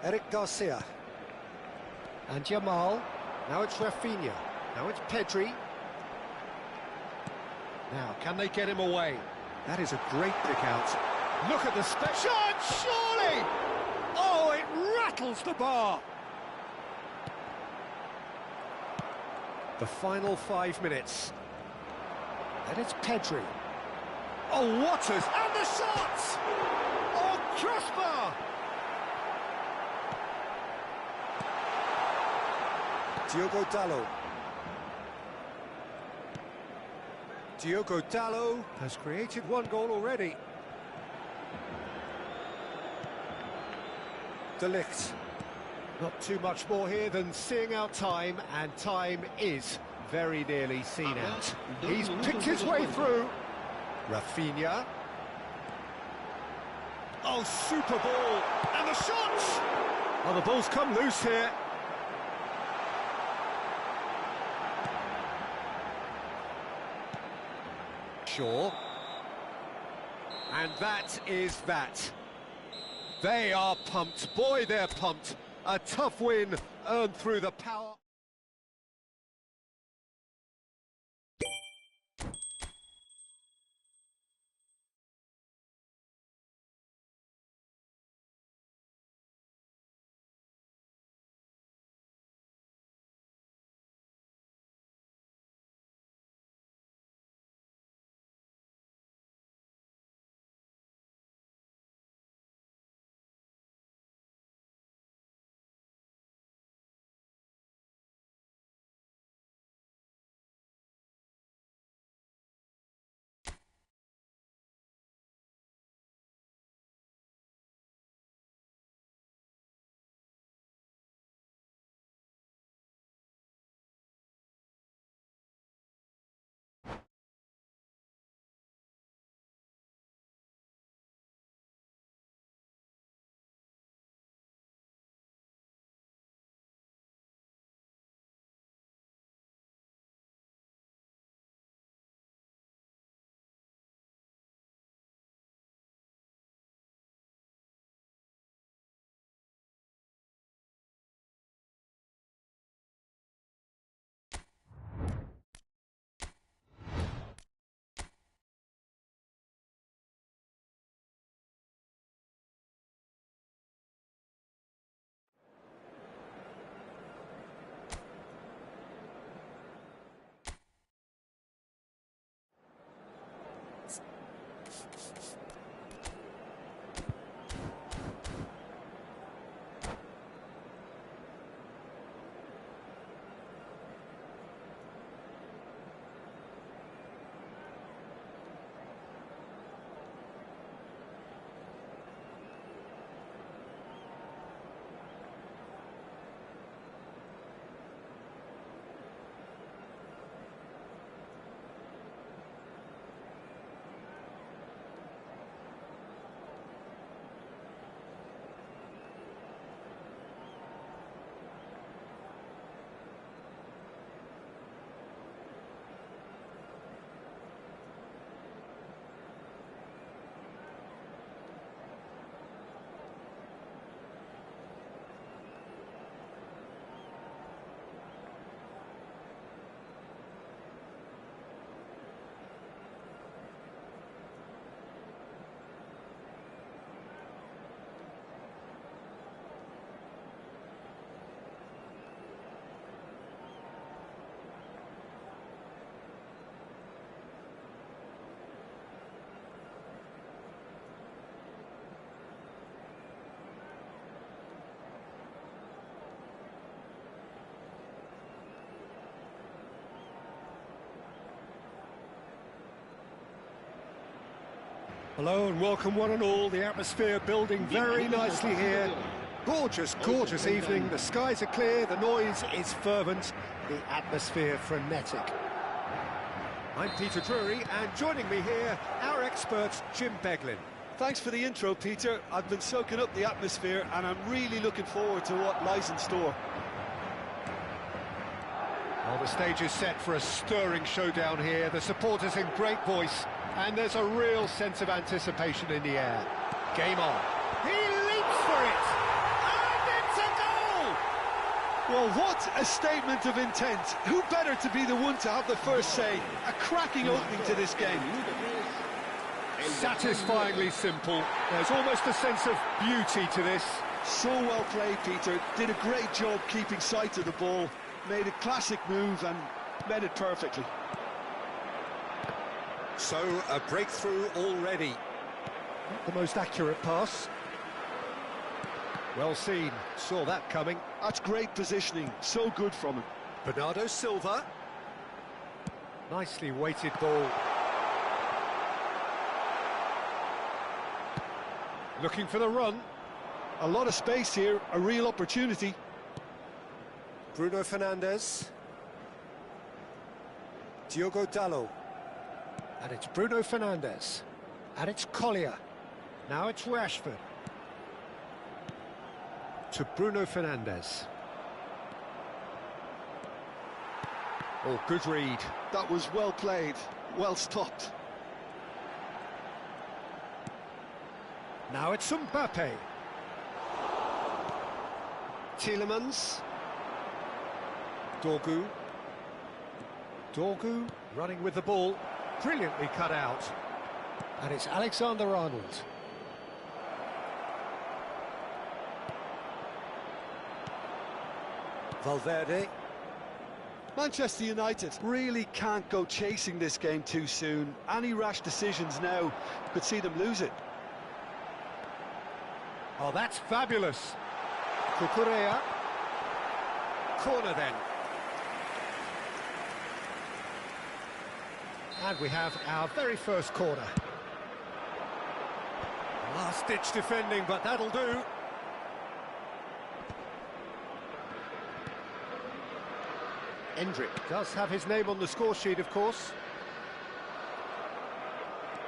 Eric Garcia. And Jamal. Now it's Rafinha. Now it's Pedri. Now, can they get him away? That is a great pick out. Look at the shot, surely! Oh, it rattles the bar. The final 5 minutes. And it's Pedri. Oh, what a... And the shot! Oh, crossbar! Diogo Dalot. Diogo Dalot has created one goal already. De Ligt. Not too much more here than seeing out time, and time is very nearly seen out. He's picked his way through. Rafinha. Oh, super ball. And the shot! Oh, the ball's come loose here. Shaw. And that is that. They are pumped. Boy, they're pumped. A tough win earned through the power. Hello and welcome one and all. The atmosphere building very nicely here. Gorgeous, gorgeous evening. The skies are clear, the noise is fervent, the atmosphere frenetic. I'm Peter Drury, and joining me here, our expert, Jim Beglin. Thanks for the intro, Peter. I've been soaking up the atmosphere and I'm really looking forward to what lies in store. Well, the stage is set for a stirring showdown here. The supporters in great voice, and there's a real sense of anticipation in the air. Game on. He leaps for it, and it's a goal! Well, what a statement of intent. Who better to be the one to have the first say? A cracking opening to this game. Satisfyingly simple. There's almost a sense of beauty to this. So well played, Peter. Did a great job keeping sight of the ball. Made a classic move and met it perfectly. So, a breakthrough already. Not the most accurate pass. Well seen, saw that coming. That's great positioning, so good from him. Bernardo Silva. Nicely weighted ball. Looking for the run. A lot of space here, a real opportunity. Bruno Fernandes. Diogo Dalot. And it's Bruno Fernandes. And it's Collier. Now it's Rashford. To Bruno Fernandes. Oh, good read. That was well played, well stopped. Now it's Mbappe. Tielemans. Dorgu. Dorgu running with the ball. Brilliantly cut out. And it's Alexander-Arnold. Valverde. Manchester United really can't go chasing this game too soon. Any rash decisions now could see them lose it. Oh, that's fabulous. Cucurella. Corner then. And we have our very first corner. Last-ditch defending, but that'll do. Endrick does have his name on the score sheet, of course.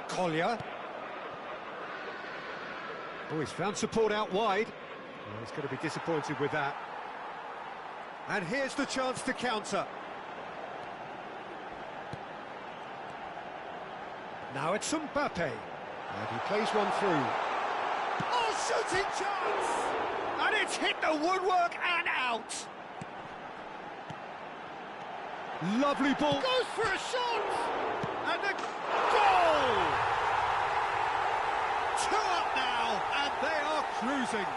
Collier. Oh, he's found support out wide. Oh, he's going to be disappointed with that. And here's the chance to counter. Now it's Mbappe. And he plays one through. Oh, shooting chance! And it's hit the woodwork and out. Lovely ball. Goes for a shot! And a goal! 2 up now, and they are cruising.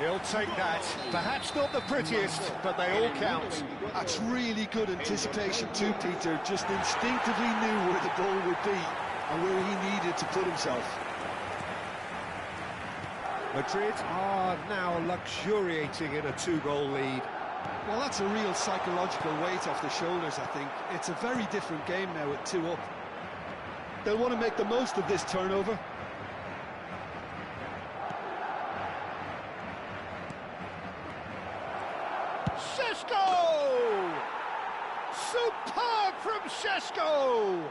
He'll take that. Perhaps not the prettiest, but they all count. That's really good anticipation too, Peter. Just instinctively knew where the ball would be. and where he needed to put himself. Madrid are now luxuriating in a 2-goal lead. Well, that's a real psychological weight off the shoulders, I think. It's a very different game now at 2 up. They'll want to make the most of this turnover. Šeško! Superb from Šeško!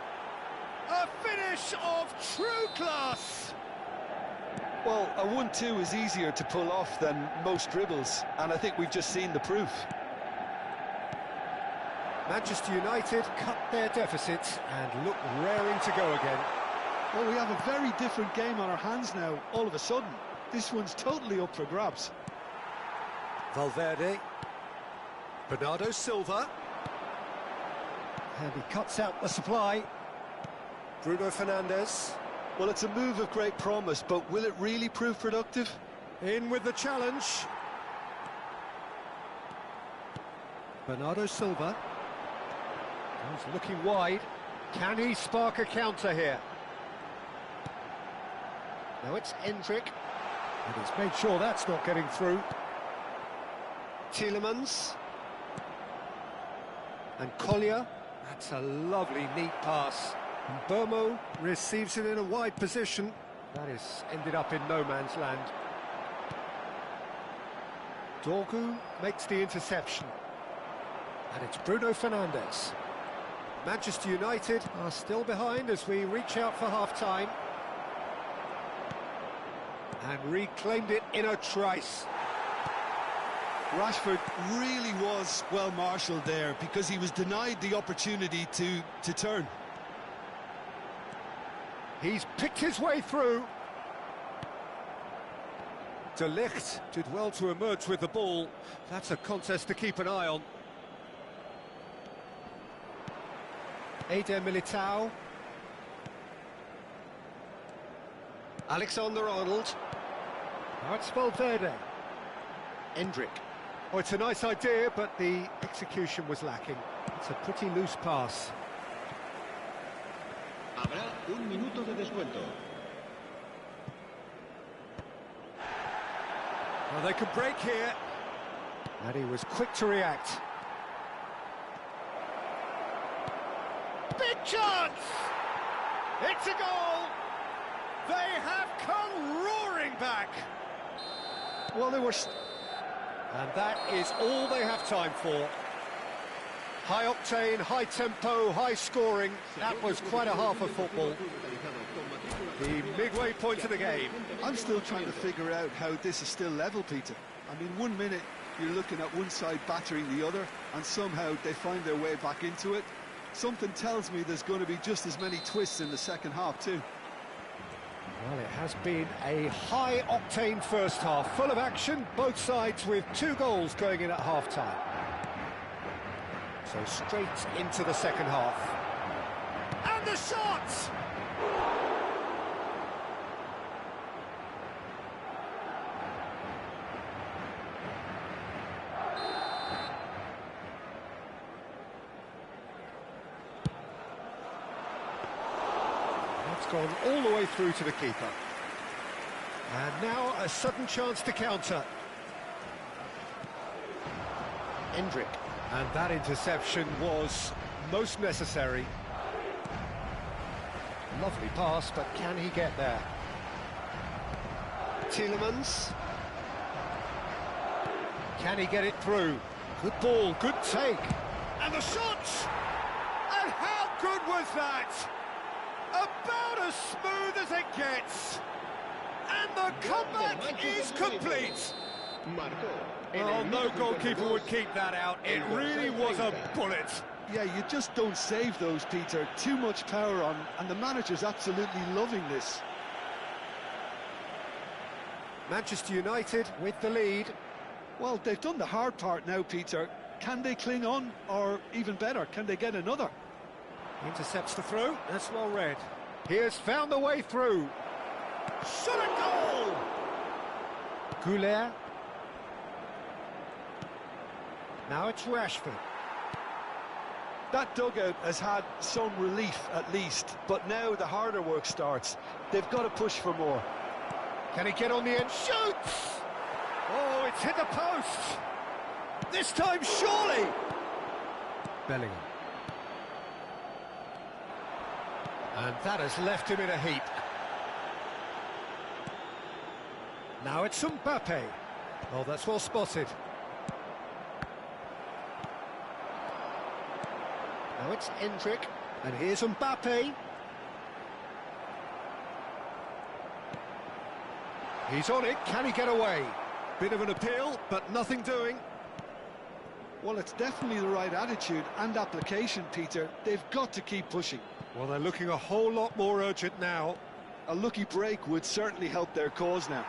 A finish of true class! Well, a 1-2 is easier to pull off than most dribbles, and I think we've just seen the proof. Manchester United cut their deficits and look raring to go again. Well, we have a very different game on our hands now, all of a sudden. This one's totally up for grabs. Valverde. Bernardo Silva. And he cuts out the supply. Bruno Fernandes. Well, it's a move of great promise, but will it really prove productive? In with the challenge. Bernardo Silva. He's looking wide. Can he spark a counter here? Now it's Endrick. And he's made sure that's not getting through. Tielemans. And Collier. That's a lovely, neat pass. And Burmo receives it in a wide position. That is ended up in no man's land. Dorgu makes the interception. And it's Bruno Fernandes. Manchester United are still behind as we reach out for half-time. And reclaimed it in a trice. Rashford really was well marshalled there because he was denied the opportunity to turn. He's picked his way through. De Ligt did well to emerge with the ball. That's a contest to keep an eye on. Eder Militao. Alexander-Arnold. Now it's Valverde. Endrick. Oh, it's a nice idea, but the execution was lacking. It's a pretty loose pass. Habrá un minuto de descuento. Well, they could break here. And he was quick to react. Big chance! It's a goal! They have come roaring back! Well, they were... And that is all they have time for. High octane, high tempo, high scoring. That was quite a half of football. The midway point of the game. I'm still trying to figure out how this is still level, Peter. I mean, 1 minute you're looking at one side battering the other, and somehow they find their way back into it. Something tells me there's going to be just as many twists in the second half too. Well, it has been a high-octane first half, full of action, both sides with 2 goals going in at half-time. So straight into the second half. And the shot! Gone all the way through to the keeper. And now a sudden chance to counter. Endrick. And that interception was most necessary. Lovely pass, but can he get there? Tielemans. Can he get it through? Good ball, good take. And the shot! And how good was that? About as smooth as it gets. And the comeback is complete. Oh, no goalkeeper would keep that out. It really was a bullet. Yeah, you just don't save those, Peter. Too much power on, and the manager's absolutely loving this. Manchester United with the lead. Well, they've done the hard part now, Peter. Can they cling on, or even better, can they get another? Intercepts the throw. That's well read. He has found the way through. Shot a goal! Goulet. Now it's Rashford. That dugout has had some relief at least, but now the harder work starts. They've got to push for more. Can he get on the end? Shoots! Oh, it's hit the post! This time, surely! Bellingham. And that has left him in a heap. Now it's Mbappe. Oh, that's well spotted. Now it's Endrick, and here's Mbappe. He's on it, can he get away? Bit of an appeal, but nothing doing. Well, it's definitely the right attitude and application, Peter. They've got to keep pushing. Well, they're looking a whole lot more urgent now. A lucky break would certainly help their cause now.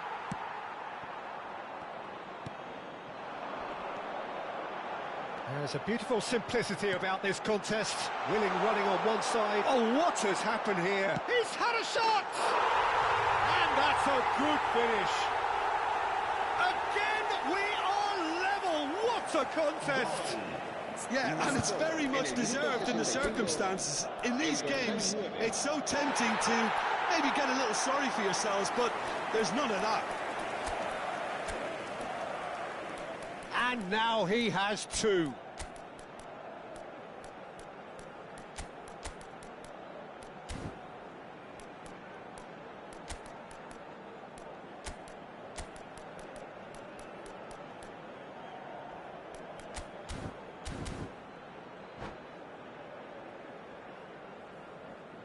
There's a beautiful simplicity about this contest. Willing running on one side. Oh, what has happened here? He's had a shot! And that's a good finish. Again, we are level. What a contest! Yeah, and it's very much deserved in the circumstances. In these games, it's so tempting to maybe get a little sorry for yourselves, but there's none of that. And now he has two.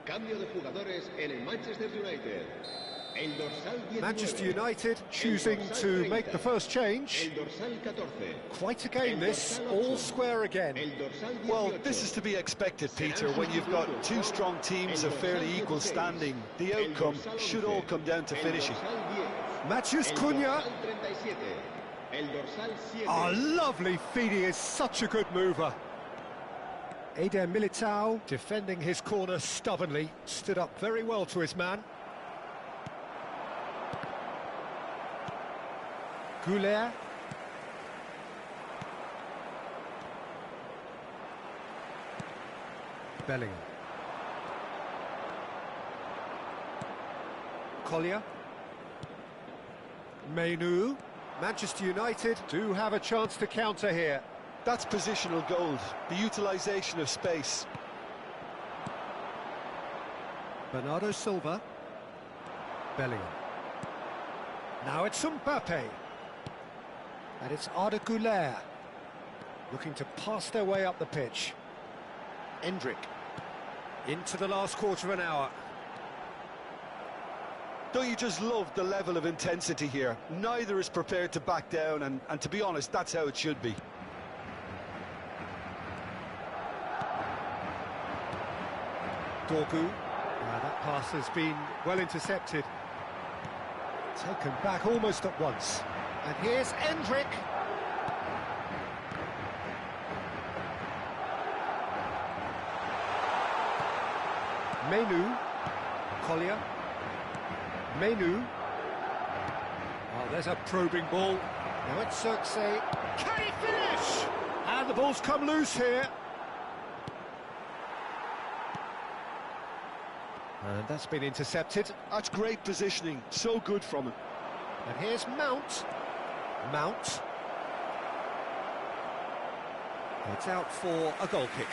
Cambio de jugadores en el Manchester United. El dorsal 19. Manchester United choosing to make the first change. El dorsal 14. Quite a game this, all square again. El dorsal 18. Well, this is to be expected, Peter, when you've got two strong teams of fairly equal standing. The outcome should all come down to finishing. Matheus Cunha. Oh, lovely feed, he is such a good mover. Eder Militao defending his corner stubbornly, stood up very well to his man. Goulet. Bellingham. Collier. Mainu. Manchester United do have a chance to counter here. That's positional gold, the utilisation of space. Bernardo Silva. Bellingham. Now it's Mbappe. And it's Arda Güler. Looking to pass their way up the pitch. Endrick. Into the last quarter of an hour. Don't you just love the level of intensity here? Neither is prepared to back down, and to be honest, that's how it should be. Dorgu. That pass has been well intercepted. Taken back almost at once. And here's Endrick. Mainu. Collier. Mainu. Oh, there's a probing ball. Now it's Circe. Can he finish? And the ball's come loose here. And that's been intercepted. That's great positioning, so good from him. And here's Mount. Mount. It's out for a goal kick.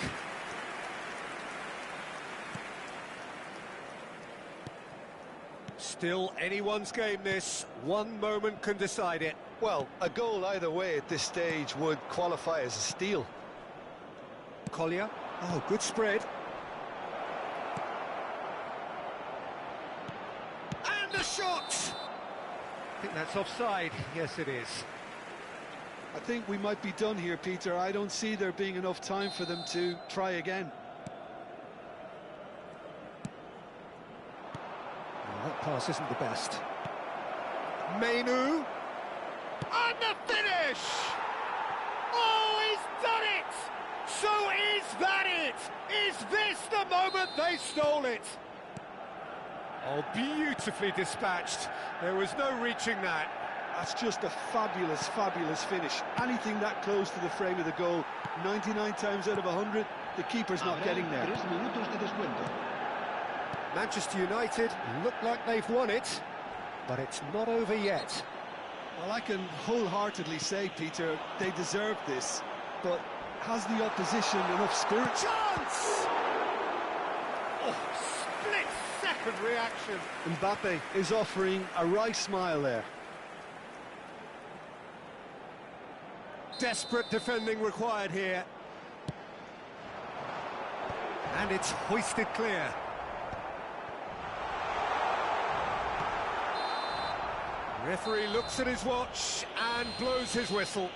Still anyone's game this. One moment can decide it. Well, a goal either way at this stage would qualify as a steal. Collier. Oh, good spread. And a shot! I think that's offside. Yes, it is. I think we might be done here, Peter. I don't see there being enough time for them to try again. Well, that pass isn't the best. Mainu. And the finish! Oh, he's done it! So is that it? Is this the moment they stole it? Oh, beautifully dispatched. There was no reaching that. That's just a fabulous, fabulous finish. Anything that close to the frame of the goal, 99 times out of 100, the keeper's not getting there. 3 minutos de descuento. Manchester United look like they've won it, but it's not over yet. Well, I can wholeheartedly say, Peter, they deserve this, but has the opposition enough spirit? Chance! Oh, split-second reaction. Mbappe is offering a wry smile there. Desperate defending required here. And it's hoisted clear. Referee looks at his watch and blows his whistle.